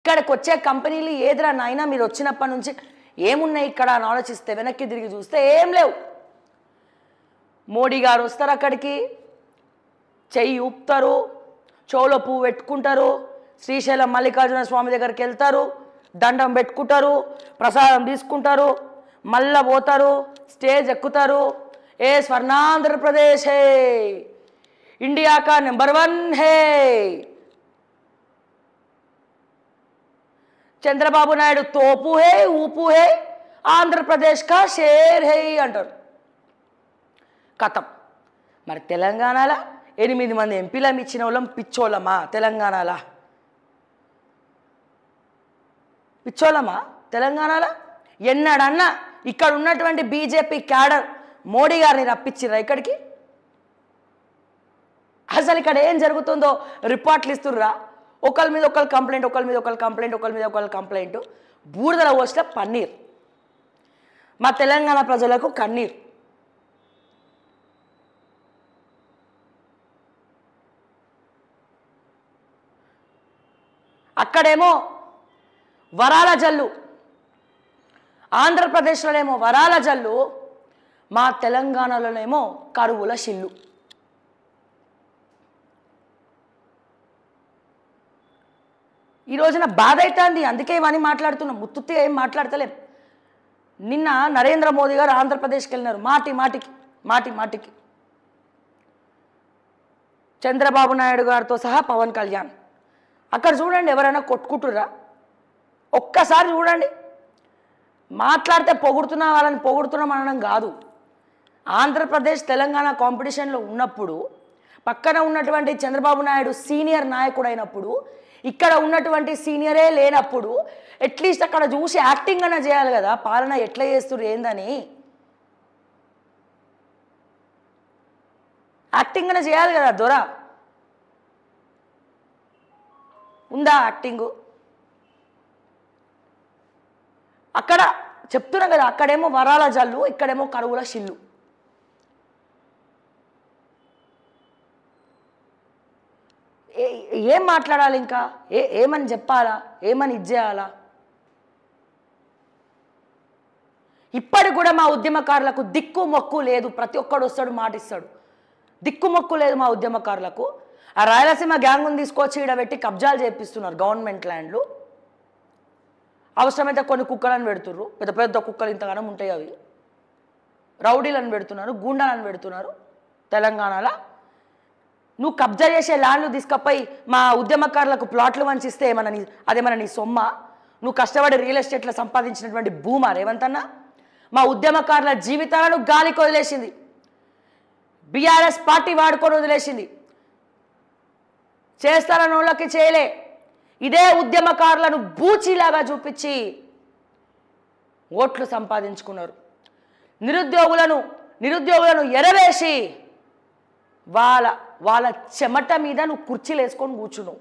ఇక్కడికి వచ్చే కంపెనీలు ఏదిరా నాయనా మీరు వచ్చినప్పటి నుంచి ఏమున్నాయి ఇక్కడ అని ఆలోచిస్తే వెనక్కి తిరిగి చూస్తే ఏం లేవు. మోడీ గారు వస్తారు, అక్కడికి చెయ్యి ఊపుతారు, చెవులో పువ్వు పెట్టుకుంటారు, శ్రీశైలం మల్లికార్జున స్వామి దగ్గరికి వెళ్తారు, దండం పెట్టుకుంటారు, ప్రసాదం తీసుకుంటారు, మళ్ళా పోతారు, స్టేజ్ ఎక్కుతారు. ఏ స్వర్ణాంధ్రప్రదేశ్ హే, ఇండియా కా నెంబర్ 1 హే, చంద్రబాబు నాయుడు తోపు హే, ఊపు హే, ఆంధ్రప్రదేశ్ కా షేర్ హే అంటారు. కథం. మరి తెలంగాణలో 8 మంది ఎంపీలం ఇచ్చిన వాళ్ళం పిచ్చోళ్ళమా? తెలంగాణలో పిచ్చోళ్ళమా? తెలంగాణలో ఎన్నడన్నా ఇక్కడ ఉన్నటువంటి బీజేపీ క్యాడర్ మోడీ గారిని రప్పించిరా ఇక్కడికి? అసలు ఇక్కడ ఏం జరుగుతుందో రిపోర్ట్లు ఇస్తుర్రా? ఒకరి మీద ఒకరు కంప్లైంట్, ఒకరి మీద ఒకరు కంప్లైంట్, ఒకరి మీద ఒకరు కంప్లైంట్. బూడిదల పోసిన పన్నీర్. మా తెలంగాణ ప్రజలకు కన్నీర్. అక్కడేమో వరాల జల్లు, ఆంధ్రప్రదేశ్లోనేమో వరాల జల్లు, మా తెలంగాణలోనేమో కరువుల షిల్లు. ఈ రోజున బాధ అవుతుంది, అందుకే ఇవన్నీ మాట్లాడుతున్నాం. ముత్తుత్తిగా ఏం మాట్లాడతలేం. నిన్న నరేంద్ర మోదీ గారు ఆంధ్రప్రదేశ్కి వెళ్ళినారు. మాటికి చంద్రబాబు నాయుడు గారితో సహా పవన్ కళ్యాణ్. అక్కడ చూడండి, ఎవరైనా కొట్టుకుంటుర్రా? ఒక్కసారి చూడండి. మాట్లాడితే పొగుడుతున్నా వాళ్ళని పొగుడుతున్నాం అనడం కాదు. ఆంధ్రప్రదేశ్ తెలంగాణ కాంపిటీషన్లో ఉన్నప్పుడు పక్కన ఉన్నటువంటి చంద్రబాబు నాయుడు సీనియర్ నాయకుడు అయినప్పుడు, ఇక్కడ ఉన్నటువంటి సీనియరే లేనప్పుడు అట్లీస్ట్ అక్కడ చూసి యాక్టింగ్ అన్నా చేయాలి కదా. పాలన ఎట్లా చేస్తున్నారు ఏందని యాక్టింగ్ అన్నా చేయాలి కదా. దొర ఉందా యాక్టింగు? అక్కడ చెప్తున్నా కదా, అక్కడేమో వరాల జల్లు, ఇక్కడేమో కరువుల షిల్లు. ఏం మాట్లాడాలి ఇంకా? ఏమని చెప్పాలా? ఏమని ఇచ్చేయాలా? ఇప్పటికి కూడా మా ఉద్యమకారులకు దిక్కు మొక్కు లేదు. ప్రతి ఒక్కడు వస్తాడు, మాటిస్తాడు. దిక్కు మొక్కు లేదు మా ఉద్యమకారులకు. ఆ రాయలసీమ గ్యాంగుని తీసుకొచ్చి ఈడబెట్టి కబ్జాలు చేపిస్తున్నారు గవర్నమెంట్ ల్యాండ్లు. అవసరమైతే కొన్ని కుక్కలను పెడుతున్నారు, పెద్ద పెద్ద కుక్కలు ఇంతగానం ఉంటాయి. అవి రౌడీలను పెడుతున్నారు, గూండాలను పెడుతున్నారు. తెలంగాణలో నువ్వు కబ్జా చేసే ల్యాండ్లు తీసుకపోయి మా ఉద్యమకారులకు ప్లాట్లు వంచిస్తే అదేమన్నా నీ సొమ్మ? నువ్వు కష్టపడి రియల్ ఎస్టేట్లో సంపాదించినటువంటి భూమా రేవంత్ అన్న? మా ఉద్యమకారుల జీవితాలను గాలికి వదిలేసింది బీఆర్ఎస్ పార్టీ, వాడుకొని వదిలేసింది. చేస్తారని వాళ్ళకి చేయలే. ఇదే ఉద్యమకారులను బూచిలాగా చూపించి ఓట్లు సంపాదించుకున్నారు. నిరుద్యోగులను ఎరవేసి వాళ్ళ చెమట మీద నువ్వు కుర్చీలు వేసుకొని కూర్చున్నావు.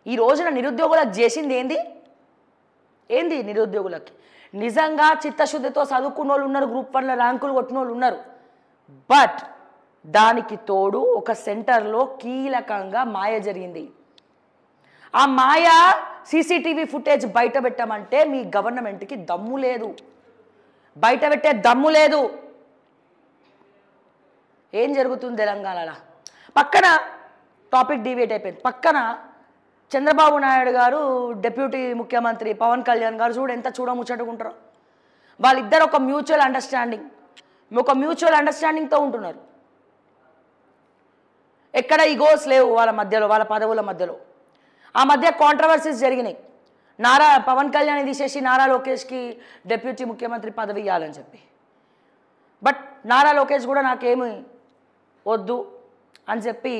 ఈ రోజున నిరుద్యోగులకు చేసింది ఏంది? నిరుద్యోగులకి నిజంగా చిత్తశుద్ధితో చదువుకున్న వాళ్ళు ఉన్నారు, గ్రూప్ 1లో ర్యాంకులు కొట్టిన వాళ్ళు ఉన్నారు. బట్ దానికి తోడు ఒక సెంటర్లో కీలకంగా మాయ జరిగింది. ఆ మాయ సీసీటీవీ ఫుటేజ్ బయట పెట్టమంటే మీ గవర్నమెంట్కి దమ్ము లేదు, బయట పెట్టే దమ్ము లేదు. ఏం జరుగుతుంది తెలంగాణలో? పక్కన టాపిక్ డివేట్ అయిపోయింది. పక్కన చంద్రబాబు నాయుడు గారు, డిప్యూటీ ముఖ్యమంత్రి పవన్ కళ్యాణ్ గారు ఎంత చూడముచ్చటుకుంటారో. వాళ్ళిద్దరు ఒక మ్యూచువల్ అండర్స్టాండింగ్తో ఉంటున్నారు. ఎక్కడ ఈగోస్ లేవు వాళ్ళ మధ్యలో, వాళ్ళ పదవుల మధ్యలో. ఆ మధ్య కాంట్రవర్సీస్ జరిగినాయి. పవన్ కళ్యాణ్ తీసేసి నారా లోకేష్కి డిప్యూటీ ముఖ్యమంత్రి పదవి ఇవ్వాలని చెప్పి. బట్ నారా లోకేష్ కూడా నాకేమి వద్దు అని చెప్పి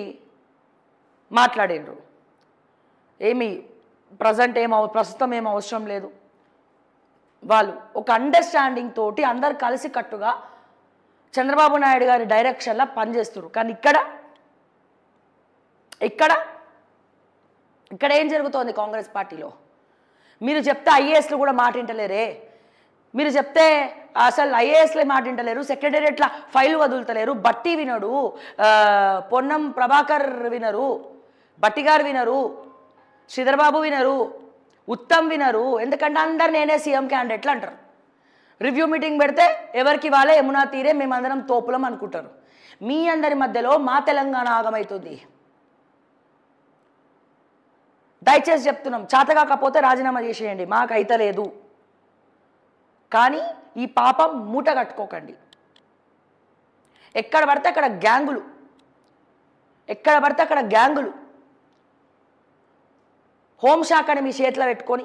మాట్లాడిండ్రు. ప్రస్తుతం ఏం అవసరం లేదు. వాళ్ళు ఒక అండర్స్టాండింగ్ తోటి అందరు కలిసి కట్టుగా చంద్రబాబు నాయుడు గారి డైరెక్షన్లో పనిచేస్తున్నారు. కానీ ఇక్కడ ఏం జరుగుతోంది కాంగ్రెస్ పార్టీలో? మీరు చెప్తే ఐఏఎస్లు కూడా మాటింటలేరే. మీరు చెప్తే అసలు ఐఏఎస్లే మాటింటలేరు, సెక్రటేరియట్ల ఫైలు వదులుతలేరు. బట్టి వినడు, పొన్నం ప్రభాకర్ వినరు, బట్టి గారు వినరు, శ్రీధర్ బాబు వినరు, ఉత్తమ్ వినరు, ఎందుకంటే అందరు నేనే సీఎం క్యాండిడేట్లు అంటారు. రివ్యూ మీటింగ్ పెడితే ఎవరికి వాళ్ళే యమునా తీరే మేమందరం తోపులం అనుకుంటారు. మీ అందరి మధ్యలో మా తెలంగాణ ఆగమవుతుంది. దయచేసి చెప్తున్నాం, చేతకాకపోతే రాజీనామా చేసేయండి, మాకైతే లేదు. కానీ ఈ పాపం మూట కట్టుకోకండి. ఎక్కడ పడితే అక్కడ గ్యాంగులు, ఎక్కడ పడితే అక్కడ గ్యాంగులు, హోంశాఖని మీ చేతిలో పెట్టుకొని